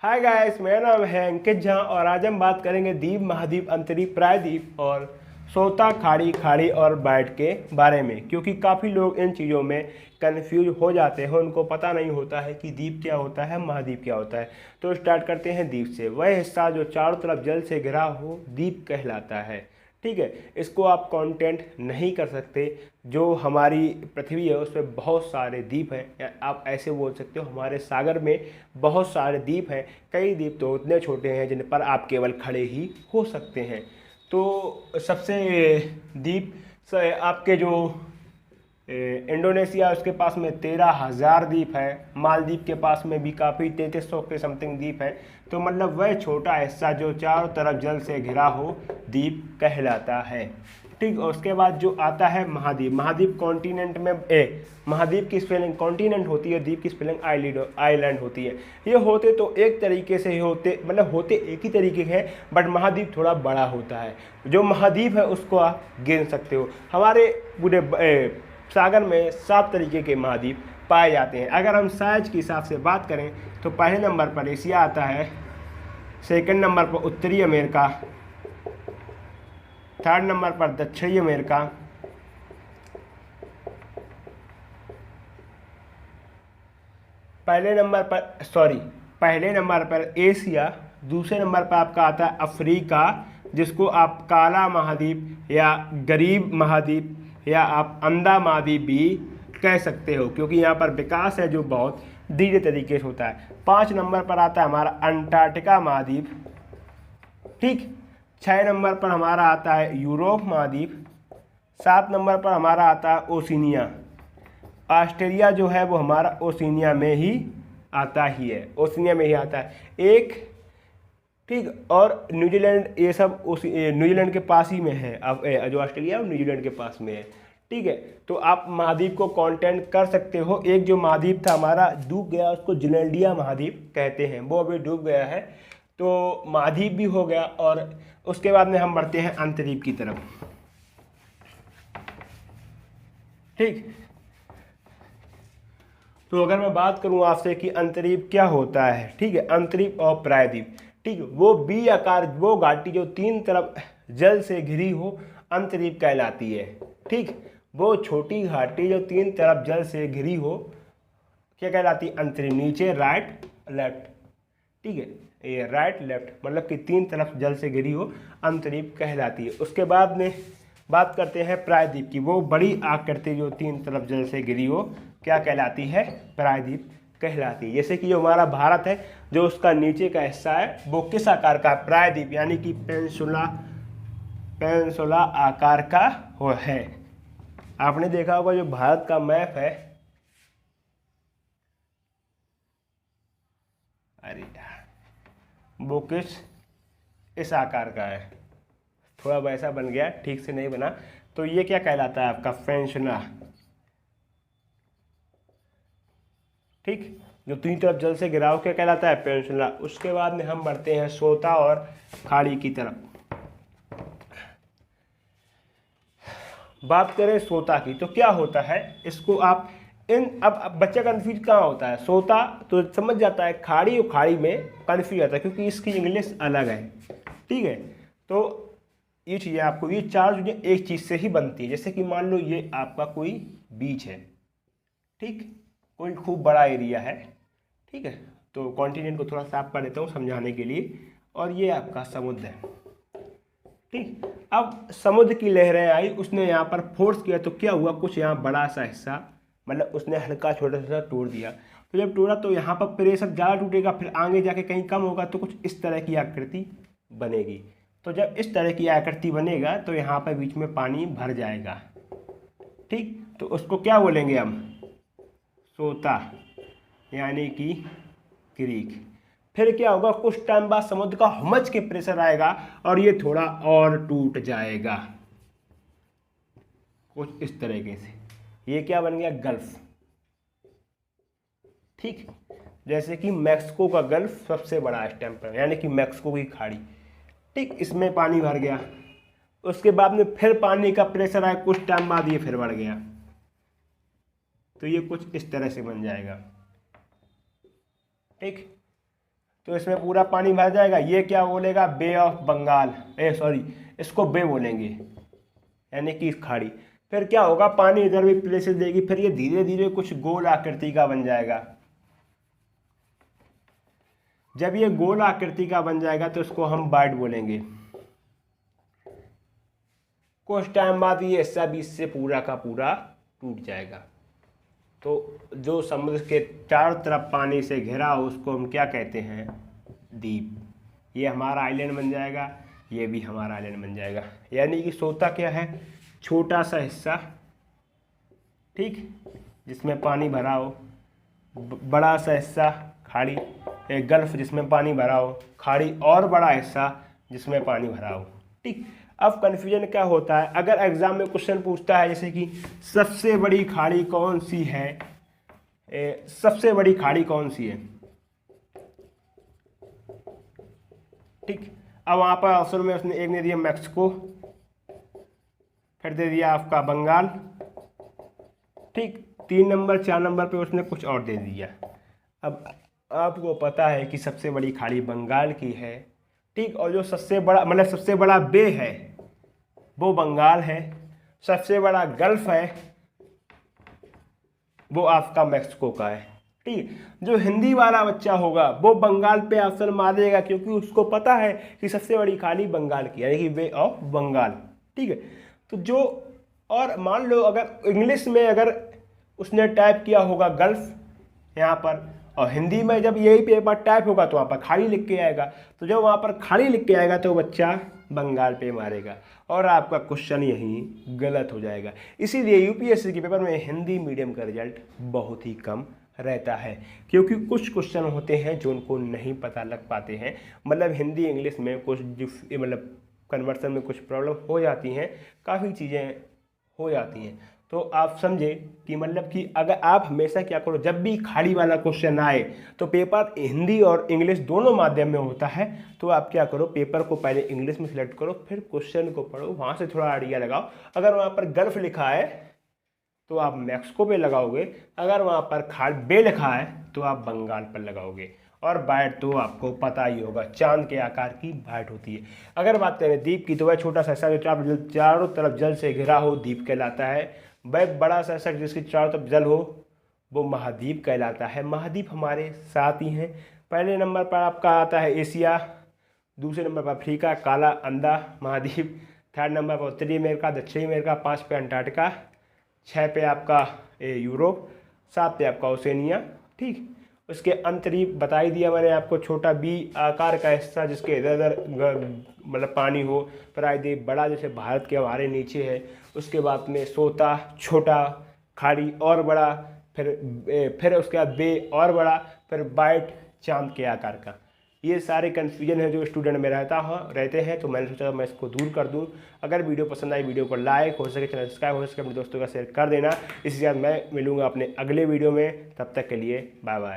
Hi guys, मेरा नाम है अंकित झा और आज हम बात करेंगे द्वीप, महाद्वीप, अंतरीप, प्रायद्वीप और सोता, खाड़ी, खाड़ी और बैट के बारे में। क्योंकि काफ़ी लोग इन चीज़ों में कंफ्यूज हो जाते हैं, उनको पता नहीं होता है कि द्वीप क्या होता है, महाद्वीप क्या होता है। तो स्टार्ट करते हैं द्वीप से। वह हिस्सा जो चारों तरफ जल से घिरा हो द्वीप कहलाता है। ठीक है, इसको आप कांटेक्ट नहीं कर सकते। जो हमारी पृथ्वी है उस पर बहुत सारे द्वीप हैं, या आप ऐसे बोल सकते हो हमारे सागर में बहुत सारे द्वीप हैं। कई द्वीप तो उतने छोटे हैं जिन पर आप केवल खड़े ही हो सकते हैं। तो सबसे द्वीप आपके जो इंडोनेशिया, उसके पास में 13,000 द्वीप है। मालदीव के पास में भी काफ़ी 3300 के समथिंग द्वीप है। तो मतलब वह छोटा हिस्सा जो चारों तरफ जल से घिरा हो द्वीप कहलाता है। ठीक, और उसके बाद जो आता है महाद्वीप। महाद्वीप कॉन्टिनेंट में महाद्वीप की स्पेलिंग कॉन्टिनेंट होती है, द्वीप की स्पेलिंग आइलैंड होती है। ये होते तो एक तरीके से ही होते, मतलब होते एक ही तरीके के हैं, बट महाद्वीप थोड़ा बड़ा होता है। जो महाद्वीप है उसको आप गिन सकते हो। हमारे पूरे सागर में 7 तरीके के महाद्वीप पाए जाते हैं। अगर हम साइज के हिसाब से बात करें तो पहले नंबर पर एशिया आता है, सेकंड नंबर पर उत्तरी अमेरिका, थर्ड नंबर पर दक्षिणी अमेरिका, पहले नंबर पर एशिया, दूसरे नंबर पर आपका आता है अफ्रीका, जिसको आप काला महाद्वीप या गरीब महाद्वीप या आप अंधा महाद्वीप भी कह सकते हो, क्योंकि यहाँ पर विकास है जो बहुत धीरे तरीके से होता है। 5 नंबर पर आता है हमारा अंटार्कटिका महाद्वीप। ठीक, 6 नंबर पर हमारा आता है यूरोप महाद्वीप। 7 नंबर पर हमारा आता है ओशिनिया। ऑस्ट्रेलिया जो है वो हमारा ओशिनिया में ही आता ही है, ओशिनिया में ही आता है एक। ठीक, और न्यूजीलैंड, ये सब न्यूजीलैंड के पास ही में है। अब जो ऑस्ट्रेलिया और न्यूजीलैंड के पास में है। ठीक है, तो आप महाद्वीप को कॉन्टेक्ट कर सकते हो। एक जो महाद्वीप था हमारा डूब गया, उसको जिलैंडिया महाद्वीप कहते हैं, वो अभी डूब गया है। तो महाद्वीप भी हो गया। और उसके बाद में हम बढ़ते हैं अंतरीप की तरफ। ठीक, तो अगर मैं बात करूं आपसे कि अंतरीप क्या होता है, ठीक है, अंतरीप और प्रायद्वीप। ठीक है, वो बी आकार, वो घाटी जो 3 तरफ जल से घिरी हो अंतरीप कहलाती है। ठीक, वो छोटी घाटी जो 3 तरफ जल से घिरी हो क्या कहलाती है? अंतरीप। नीचे राइट लेफ्ट, ठीक है, ये राइट लेफ्ट मतलब कि 3 तरफ जल से घिरी हो अंतरीप कहलाती है। उसके बाद में बात करते हैं प्रायद्वीप की। वो बड़ी आकृति जो 3 तरफ जल से घिरी हो क्या कहलाती है? प्रायद्वीप कहलाती है। जैसे कि जो हमारा भारत है, जो उसका नीचे का हिस्सा है वो किस आकार का? प्रायद्वीप, यानी कि पेंसुला आकार का हो है। आपने देखा होगा जो भारत का मैप है, अरे यार, वो इस आकार का है। थोड़ा वैसा बन गया, ठीक से नहीं बना। तो ये क्या कहलाता है? आपका पेंसुला। ठीक, जो 3 तरफ जल से घिराव क्या कहलाता है? पेंसुला। उसके बाद में हम बढ़ते हैं सोता और खाड़ी की तरफ। बात करें सोता की तो क्या होता है इसको आप अब बच्चा कंफ्यूज कहाँ होता है? सोता तो समझ जाता है, खाड़ी और खाड़ी में कंफ्यूज आता है क्योंकि इसकी इंग्लिश अलग है। ठीक है, तो ये चीज़ें आपको, ये 4 चीज़ें एक चीज़ से ही बनती है। जैसे कि मान लो ये आपका कोई बीच है, ठीक, कोई खूब बड़ा एरिया है, ठीक है, तो कॉन्टिनेंट को थोड़ा साफ कर देता हूँ समझाने के लिए। और ये आपका समुद्र है। ठीक, अब समुद्र की लहरें आई, उसने यहाँ पर फोर्स किया तो क्या हुआ? कुछ यहाँ बड़ा सा हिस्सा, मतलब उसने हल्का छोटा सा तोड़ दिया। तो जब तोड़ा तो यहाँ पर प्रेशर ज़्यादा टूटेगा, फिर आगे जाके कहीं कम होगा तो कुछ इस तरह की आकृति बनेगी। तो जब इस तरह की आकृति बनेगा तो यहाँ पर बीच में पानी भर जाएगा। ठीक, तो उसको क्या बोलेंगे हम? सोता, यानी कि क्रीक। फिर क्या होगा? कुछ टाइम बाद समुद्र का हमज के प्रेशर आएगा और ये थोड़ा और टूट जाएगा कुछ इस तरीके से। ये क्या बन गया? गल्फ। ठीक, जैसे कि मैक्सिको का गल्फ सबसे बड़ा इस टाइम पर, यानी कि मैक्सिको की खाड़ी। ठीक, इसमें पानी भर गया। उसके बाद में फिर पानी का प्रेशर आया, कुछ टाइम बाद ये फिर बढ़ गया, तो ये कुछ इस तरह से बन जाएगा। ठीक, तो इसमें पूरा पानी भर जाएगा। ये क्या बोलेगा, बे ऑफ बंगाल, सॉरी इसको बे बोलेंगे, यानी कि खाड़ी। फिर क्या होगा, पानी इधर भी प्लेसेस देगी, फिर ये धीरे धीरे कुछ गोल आकृति का बन जाएगा। जब ये गोल आकृति का बन जाएगा तो इसको हम बाइट बोलेंगे। कुछ टाइम बाद ये हिस्सा भी इससे पूरा का पूरा टूट जाएगा। तो जो समुद्र के चारों तरफ पानी से घिरा हो उसको हम क्या कहते हैं, द्वीप। ये हमारा आइलैंड बन जाएगा, ये भी हमारा आइलैंड बन जाएगा। यानी कि सोता क्या है, छोटा सा हिस्सा, ठीक, जिसमें पानी भरा हो, बड़ा सा हिस्सा खाड़ी, एक गल्फ जिसमें पानी भरा हो, खाड़ी और बड़ा हिस्सा जिसमें पानी भरा हो, ठीक। अब कन्फ्यूजन क्या होता है, अगर एग्जाम में क्वेश्चन पूछता है जैसे कि सबसे बड़ी खाड़ी कौन सी है, सबसे बड़ी खाड़ी कौन सी है, ठीक। अब वहाँ पर ऑप्शन में उसने एक ने दिया मैक्सिको, फिर दे दिया आपका बंगाल, ठीक। 3 नंबर 4 नंबर पे उसने कुछ और दे दिया। अब आपको पता है कि सबसे बड़ी खाड़ी बंगाल की है, ठीक, और जो सबसे बड़ा मतलब सबसे बड़ा बे है वो बंगाल है, सबसे बड़ा गल्फ है वो आपका मैक्सिको का है, ठीक। जो हिंदी वाला बच्चा होगा वो बंगाल पे ऑप्शन मारेगा क्योंकि उसको पता है कि सबसे बड़ी खाड़ी बंगाल की, यानी कि बे ऑफ बंगाल, ठीक है। तो जो, और मान लो अगर इंग्लिश में अगर उसने टाइप किया होगा गल्फ यहाँ पर, और हिंदी में जब यही पेपर टाइप होगा तो वहाँ पर खाड़ी लिख के आएगा, तो जब वहाँ पर खाड़ी लिख के आएगा तो बच्चा बंगाल पे मारेगा और आपका क्वेश्चन यहीं गलत हो जाएगा। इसीलिए यूपीएससी के पेपर में हिंदी मीडियम का रिजल्ट बहुत ही कम रहता है, क्योंकि कुछ क्वेश्चन होते हैं जो उनको नहीं पता लग पाते हैं। मतलब हिंदी इंग्लिश में कुछ मतलब कन्वर्सन में कुछ प्रॉब्लम हो जाती हैं, काफ़ी चीज़ें हो जाती हैं। तो आप समझे कि मतलब कि अगर आप हमेशा क्या करो, जब भी खाड़ी वाला क्वेश्चन आए तो पेपर हिंदी और इंग्लिश दोनों माध्यम में होता है, तो आप क्या करो, पेपर को पहले इंग्लिश में सिलेक्ट करो, फिर क्वेश्चन को पढ़ो, वहाँ से थोड़ा आइडिया लगाओ। अगर वहाँ पर गल्फ लिखा है तो आप मैक्सिको पे लगाओगे, अगर वहाँ पर बे लिखा है तो आप बंगाल पर लगाओगे। और बाइट तो आपको पता ही होगा, चांद के आकार की बाइट होती है। अगर बात करें द्वीप की तो वह छोटा सा हिस्सा जो चारों तरफ जल से घिरा हो द्वीप कहलाता है। वह बड़ा सा हिस्सा जिसकी चारों तरफ जल हो वो महाद्वीप कहलाता है। महाद्वीप हमारे 7 ही हैं। पहले नंबर पर आपका आता है एशिया, दूसरे नंबर पर अफ्रीका काला अंडा महाद्वीप, 3rd नंबर पर उत्तरी अमेरिका, दक्षिणी अमेरिका, 5 पे अंटार्कटिका, 6 पे आपका यूरोप, 7 पे आपका ओसेनिया, ठीक। उसके अंतरिक्ष बता ही दिया मैंने आपको, छोटा बी आकार का हिस्सा जिसके इधर उधर मतलब पानी हो, प्रायद्वीप बड़ा जैसे भारत के हमारे नीचे है, उसके बाद में सोता छोटा, खाड़ी और बड़ा, फिर उसके बाद बे और बड़ा, फिर बाइट चांद के आकार का। ये सारे कन्फ्यूजन है जो स्टूडेंट में रहते हैं, तो मैंने सोचा मैं इसको दूर कर दूं। अगर वीडियो पसंद आई वीडियो को लाइक, हो सके चैनल सब्सक्राइब, हो सके अपने दोस्तों का शेयर कर देना। इसी के साथ मैं मिलूंगा अपने अगले वीडियो में, तब तक के लिए बाय बाय।